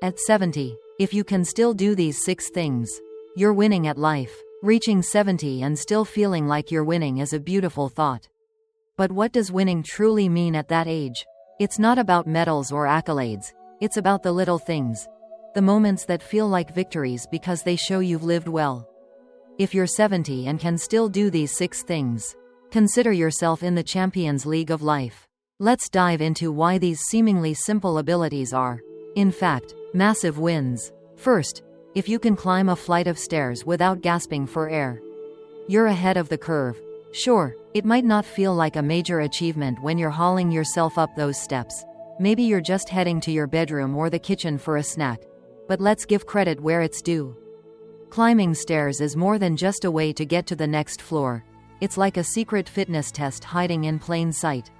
At 70, if you can still do these 6 things, you're winning at life. Reaching 70 and still feeling like you're winning is a beautiful thought. But what does winning truly mean at that age? It's not about medals or accolades. It's about the little things. The moments that feel like victories because they show you've lived well. If you're 70 and can still do these 6 things, consider yourself in the Champions League of life. Let's dive into why these seemingly simple abilities are, in fact, massive wins. First, if you can climb a flight of stairs without gasping for air, you're ahead of the curve. Sure, it might not feel like a major achievement when you're hauling yourself up those steps. Maybe you're just heading to your bedroom or the kitchen for a snack. But let's give credit where it's due. Climbing stairs is more than just a way to get to the next floor. It's like a secret fitness test hiding in plain sight.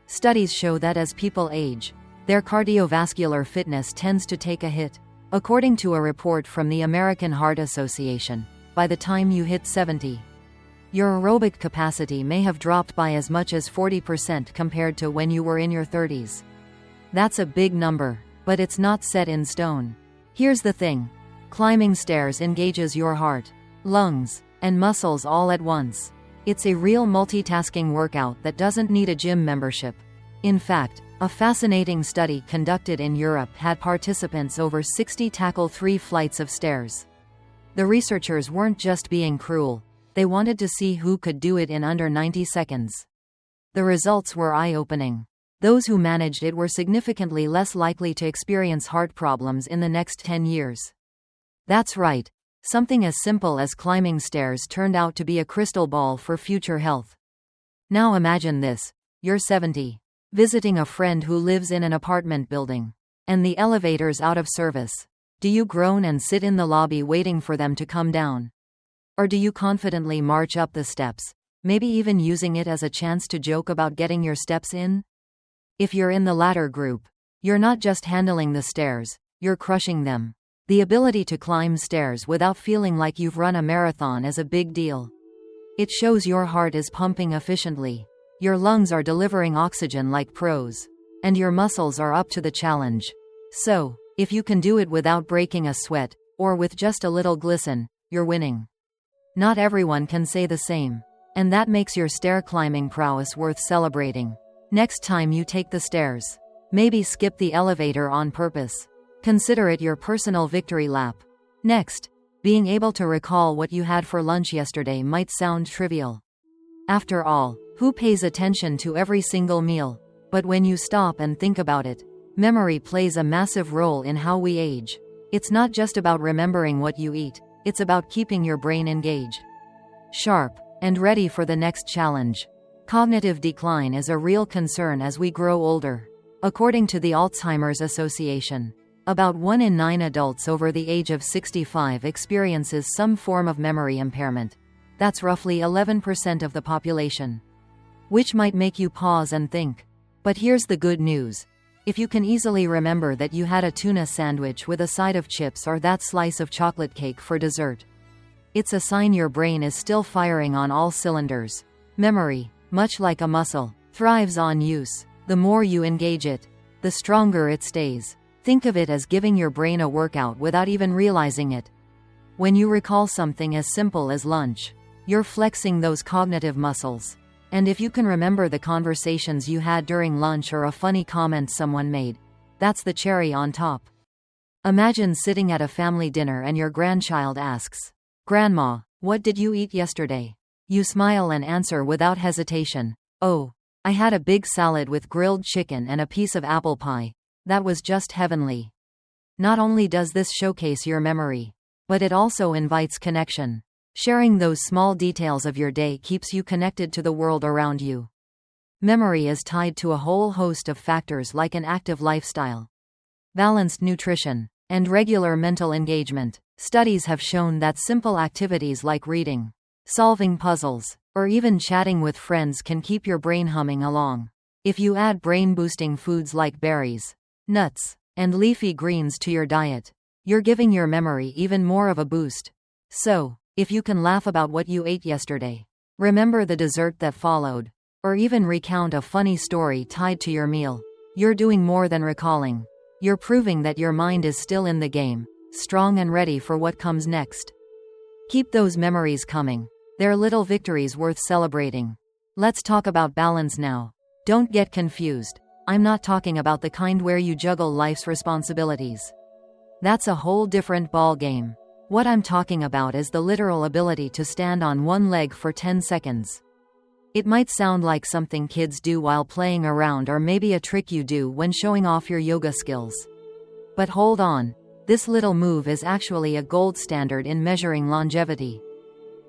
Studies show that as people age, their cardiovascular fitness tends to take a hit. According to a report from the American Heart Association, by the time you hit 70, your aerobic capacity may have dropped by as much as 40% compared to when you were in your 30s. That's a big number, but it's not set in stone. Here's the thing. Climbing stairs engages your heart, lungs, and muscles all at once. It's a real multitasking workout that doesn't need a gym membership. In fact, a fascinating study conducted in Europe had participants over 60 tackle 3 flights of stairs. The researchers weren't just being cruel. They wanted to see who could do it in under 90 seconds. The results were eye-opening. Those who managed it were significantly less likely to experience heart problems in the next 10 years. That's right. Something as simple as climbing stairs turned out to be a crystal ball for future health. Now imagine this. You're 70, visiting a friend who lives in an apartment building, and the elevator's out of service. Do you groan and sit in the lobby waiting for them to come down? Or do you confidently march up the steps, maybe even using it as a chance to joke about getting your steps in? If you're in the latter group, you're not just handling the stairs, you're crushing them. The ability to climb stairs without feeling like you've run a marathon is a big deal. It shows your heart is pumping efficiently, your lungs are delivering oxygen like pros, and your muscles are up to the challenge. So, if you can do it without breaking a sweat, or with just a little glisten, you're winning. Not everyone can say the same, and that makes your stair climbing prowess worth celebrating. Next time you take the stairs, maybe skip the elevator on purpose. Consider it your personal victory lap. Next, being able to recall what you had for lunch yesterday might sound trivial. After all, who pays attention to every single meal? But when you stop and think about it, memory plays a massive role in how we age. It's not just about remembering what you eat. It's about keeping your brain engaged, sharp, and ready for the next challenge. Cognitive decline is a real concern as we grow older. According to the Alzheimer's Association, about 1 in 9 adults over the age of 65 experiences some form of memory impairment. That's roughly 11% of the population. Which might make you pause and think. But here's the good news. If you can easily remember that you had a tuna sandwich with a side of chips or that slice of chocolate cake for dessert, it's a sign your brain is still firing on all cylinders. Memory, much like a muscle, thrives on use. The more you engage it, the stronger it stays. Think of it as giving your brain a workout without even realizing it. When you recall something as simple as lunch, you're flexing those cognitive muscles. And if you can remember the conversations you had during lunch or a funny comment someone made, that's the cherry on top. Imagine sitting at a family dinner and your grandchild asks, "Grandma, what did you eat yesterday?" You smile and answer without hesitation, "Oh, I had a big salad with grilled chicken and a piece of apple pie. That was just heavenly." Not only does this showcase your memory, but it also invites connection. Sharing those small details of your day keeps you connected to the world around you. Memory is tied to a whole host of factors like an active lifestyle, balanced nutrition, and regular mental engagement. Studies have shown that simple activities like reading, solving puzzles, or even chatting with friends can keep your brain humming along. If you add brain-boosting foods like berries, nuts, and leafy greens to your diet, you're giving your memory even more of a boost. So, if you can laugh about what you ate yesterday, remember the dessert that followed, or even recount a funny story tied to your meal, you're doing more than recalling. You're proving that your mind is still in the game, strong and ready for what comes next. Keep those memories coming. They're little victories worth celebrating. Let's talk about balance now. Don't get confused. I'm not talking about the kind where you juggle life's responsibilities. That's a whole different ball game. What I'm talking about is the literal ability to stand on one leg for 10 seconds. It might sound like something kids do while playing around, or maybe a trick you do when showing off your yoga skills. But hold on, this little move is actually a gold standard in measuring longevity.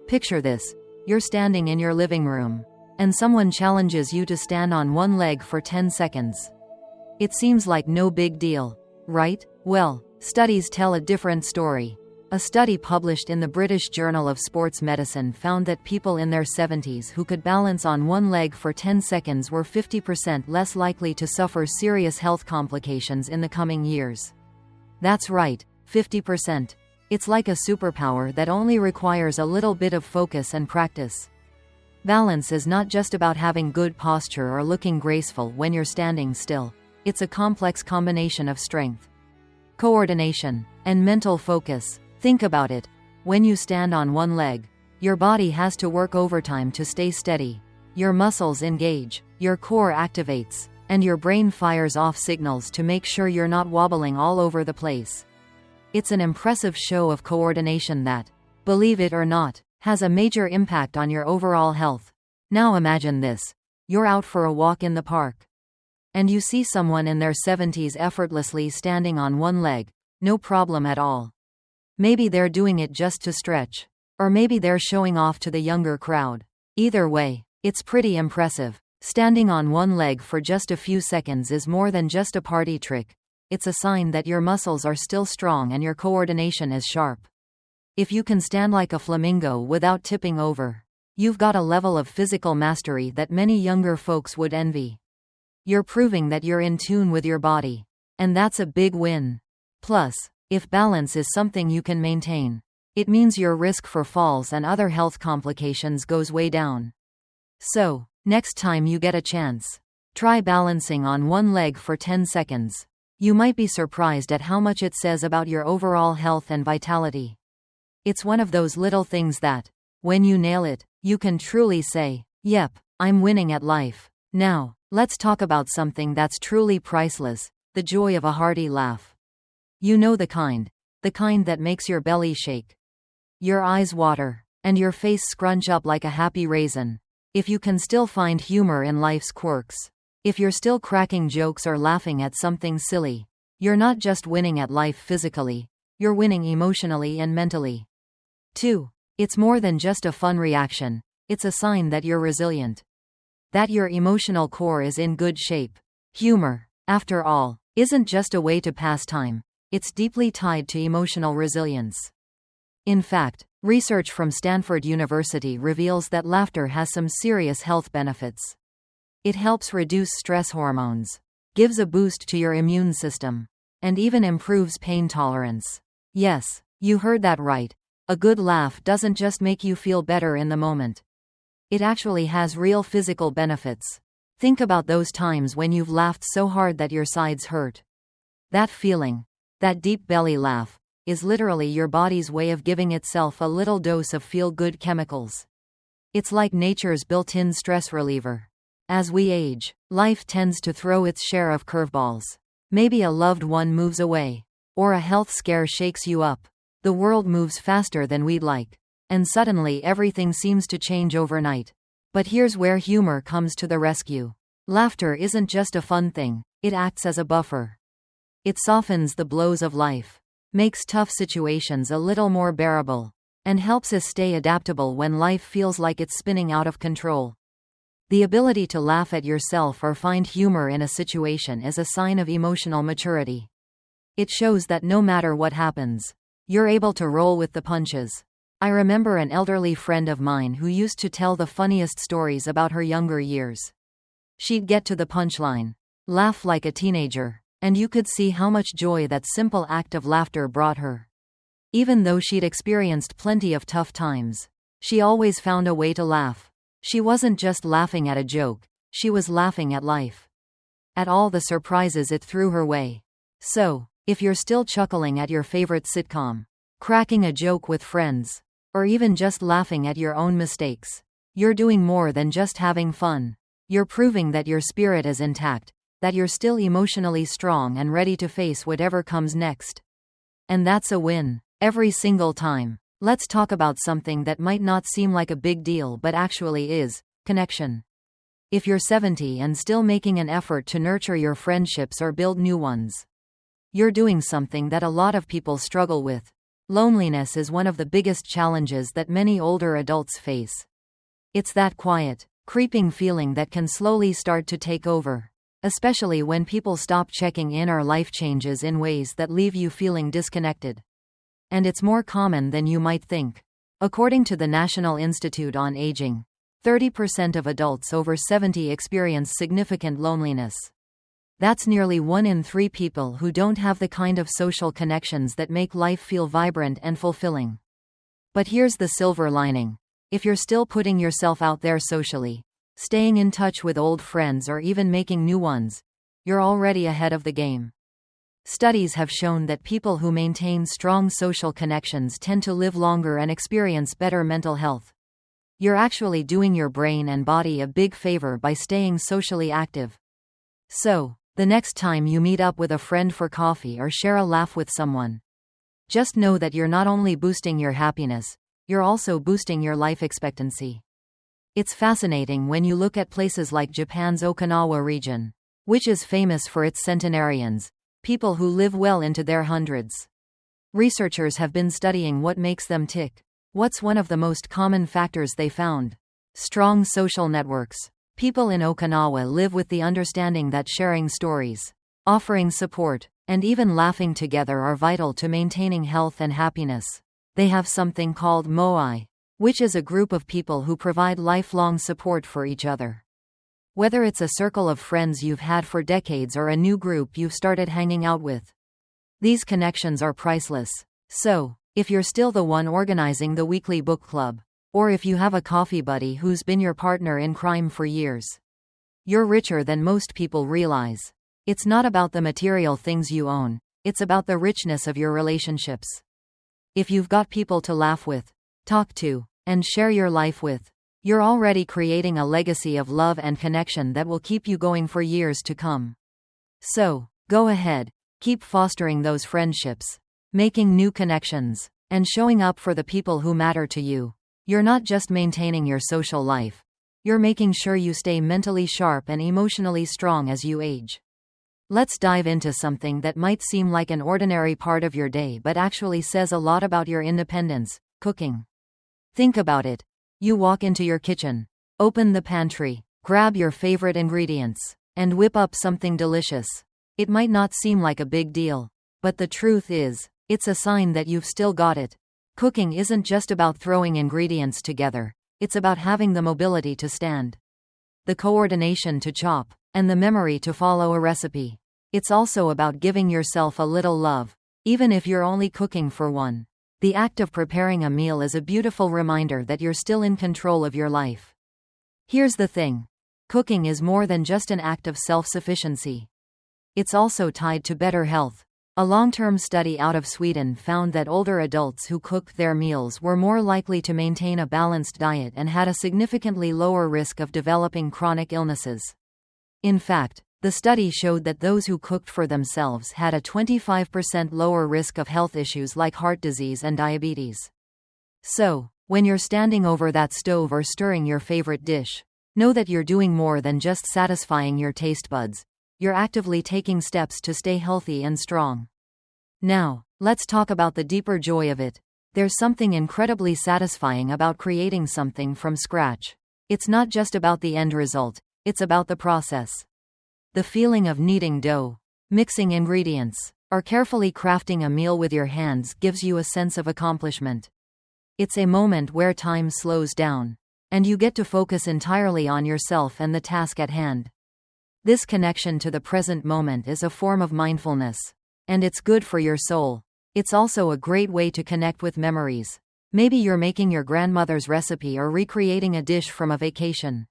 Picture this: you're standing in your living room, and someone challenges you to stand on one leg for 10 seconds. It seems like no big deal, right? Well, studies tell a different story. A study published in the British Journal of Sports Medicine found that people in their 70s who could balance on one leg for 10 seconds were 50% less likely to suffer serious health complications in the coming years. That's right, 50%. It's like a superpower that only requires a little bit of focus and practice. Balance is not just about having good posture or looking graceful when you're standing still. It's a complex combination of strength, coordination, and mental focus. Think about it. When you stand on one leg, your body has to work overtime to stay steady. Your muscles engage, your core activates, and your brain fires off signals to make sure you're not wobbling all over the place. It's an impressive show of coordination that, believe it or not, has a major impact on your overall health. Now imagine this. You're out for a walk in the park, and you see someone in their 70s effortlessly standing on one leg, no problem at all. Maybe they're doing it just to stretch, or maybe they're showing off to the younger crowd. Either way, it's pretty impressive. Standing on one leg for just a few seconds is more than just a party trick. It's a sign that your muscles are still strong and your coordination is sharp. If you can stand like a flamingo without tipping over, you've got a level of physical mastery that many younger folks would envy. You're proving that you're in tune with your body, and that's a big win. Plus, if balance is something you can maintain, it means your risk for falls and other health complications goes way down. So, next time you get a chance, try balancing on one leg for 10 seconds. You might be surprised at how much it says about your overall health and vitality. It's one of those little things that, when you nail it, you can truly say, "Yep, I'm winning at life." Now, let's talk about something that's truly priceless: the joy of a hearty laugh. You know the kind that makes your belly shake, your eyes water, and your face scrunch up like a happy raisin. If you can still find humor in life's quirks, if you're still cracking jokes or laughing at something silly, you're not just winning at life physically, you're winning emotionally and mentally. 2. It's more than just a fun reaction. It's a sign that you're resilient, that your emotional core is in good shape. Humor, after all, isn't just a way to pass time. It's deeply tied to emotional resilience. In fact, research from Stanford University reveals that laughter has some serious health benefits. It helps reduce stress hormones, gives a boost to your immune system, and even improves pain tolerance. Yes, you heard that right. A good laugh doesn't just make you feel better in the moment. It actually has real physical benefits. Think about those times when you've laughed so hard that your sides hurt. That feeling, that deep belly laugh, is literally your body's way of giving itself a little dose of feel-good chemicals. It's like nature's built-in stress reliever. As we age, life tends to throw its share of curveballs. Maybe a loved one moves away, or a health scare shakes you up. The world moves faster than we'd like, and suddenly everything seems to change overnight. But here's where humor comes to the rescue. Laughter isn't just a fun thing, it acts as a buffer. It softens the blows of life, makes tough situations a little more bearable, and helps us stay adaptable when life feels like it's spinning out of control. The ability to laugh at yourself or find humor in a situation is a sign of emotional maturity. It shows that no matter what happens, you're able to roll with the punches. I remember an elderly friend of mine who used to tell the funniest stories about her younger years. She'd get to the punchline, laugh like a teenager, and you could see how much joy that simple act of laughter brought her. Even though she'd experienced plenty of tough times, she always found a way to laugh. She wasn't just laughing at a joke, she was laughing at life, at all the surprises it threw her way. So, if you're still chuckling at your favorite sitcom, cracking a joke with friends, or even just laughing at your own mistakes, you're doing more than just having fun. You're proving that your spirit is intact, that you're still emotionally strong and ready to face whatever comes next. And that's a win, every single time. Let's talk about something that might not seem like a big deal but actually is: connection. If you're 70 and still making an effort to nurture your friendships or build new ones, you're doing something that a lot of people struggle with. Loneliness is one of the biggest challenges that many older adults face. It's that quiet, creeping feeling that can slowly start to take over, especially when people stop checking in or life changes in ways that leave you feeling disconnected. And it's more common than you might think. According to the National Institute on Aging, 30% of adults over 70 experience significant loneliness. That's nearly 1 in 3 people who don't have the kind of social connections that make life feel vibrant and fulfilling. But here's the silver lining. If you're still putting yourself out there socially, staying in touch with old friends or even making new ones, you're already ahead of the game. Studies have shown that people who maintain strong social connections tend to live longer and experience better mental health. You're actually doing your brain and body a big favor by staying socially active. So, the next time you meet up with a friend for coffee or share a laugh with someone, just know that you're not only boosting your happiness, you're also boosting your life expectancy. It's fascinating when you look at places like Japan's Okinawa region, which is famous for its centenarians, people who live well into their hundreds. Researchers have been studying what makes them tick. What's one of the most common factors they found? Strong social networks. People in Okinawa live with the understanding that sharing stories, offering support, and even laughing together are vital to maintaining health and happiness. They have something called moai, which is a group of people who provide lifelong support for each other. Whether it's a circle of friends you've had for decades or a new group you've started hanging out with, these connections are priceless. So, if you're still the one organizing the weekly book club, or if you have a coffee buddy who's been your partner in crime for years, you're richer than most people realize. It's not about the material things you own, it's about the richness of your relationships. If you've got people to laugh with, talk to, and share your life with, you're already creating a legacy of love and connection that will keep you going for years to come. So, go ahead, keep fostering those friendships, making new connections, and showing up for the people who matter to you. You're not just maintaining your social life, you're making sure you stay mentally sharp and emotionally strong as you age. Let's dive into something that might seem like an ordinary part of your day but actually says a lot about your independence: cooking. Think about it. You walk into your kitchen, open the pantry, grab your favorite ingredients, and whip up something delicious. It might not seem like a big deal, but the truth is, it's a sign that you've still got it. Cooking isn't just about throwing ingredients together, it's about having the mobility to stand, the coordination to chop, and the memory to follow a recipe. It's also about giving yourself a little love, even if you're only cooking for one. The act of preparing a meal is a beautiful reminder that you're still in control of your life. Here's the thing: cooking is more than just an act of self-sufficiency. It's also tied to better health. A long-term study out of Sweden found that older adults who cooked their meals were more likely to maintain a balanced diet and had a significantly lower risk of developing chronic illnesses. In fact, the study showed that those who cooked for themselves had a 25% lower risk of health issues like heart disease and diabetes. So, when you're standing over that stove or stirring your favorite dish, know that you're doing more than just satisfying your taste buds. You're actively taking steps to stay healthy and strong. Now, let's talk about the deeper joy of it. There's something incredibly satisfying about creating something from scratch. It's not just about the end result, it's about the process. The feeling of kneading dough, mixing ingredients, or carefully crafting a meal with your hands gives you a sense of accomplishment. It's a moment where time slows down, and you get to focus entirely on yourself and the task at hand. This connection to the present moment is a form of mindfulness, and it's good for your soul. It's also a great way to connect with memories. Maybe you're making your grandmother's recipe or recreating a dish from a vacation.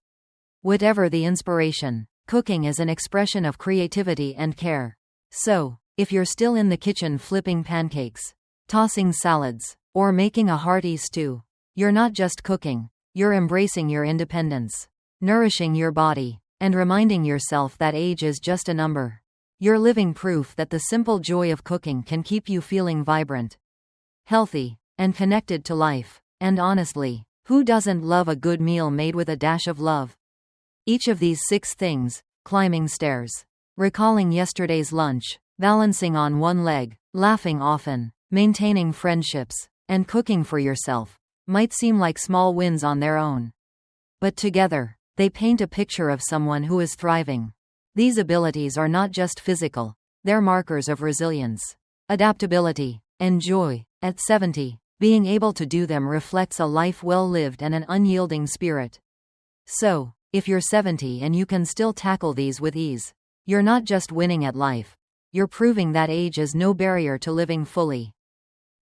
Whatever the inspiration, cooking is an expression of creativity and care. So, If you're still in the kitchen flipping pancakes, tossing salads, or making a hearty stew, you're not just cooking, you're embracing your independence, nourishing your body, and reminding yourself that age is just a number. You're living proof that the simple joy of cooking can keep you feeling vibrant, healthy, and connected to life. And honestly, who doesn't love a good meal made with a dash of love? Each of these 6 things, climbing stairs, recalling yesterday's lunch, balancing on one leg, laughing often, maintaining friendships, and cooking for yourself, might seem like small wins on their own. But together, they paint a picture of someone who is thriving. These abilities are not just physical, they're markers of resilience, adaptability, and joy. At 70, being able to do them reflects a life well lived and an unyielding spirit. So, if you're 70 and you can still tackle these with ease, you're not just winning at life, you're proving that age is no barrier to living fully.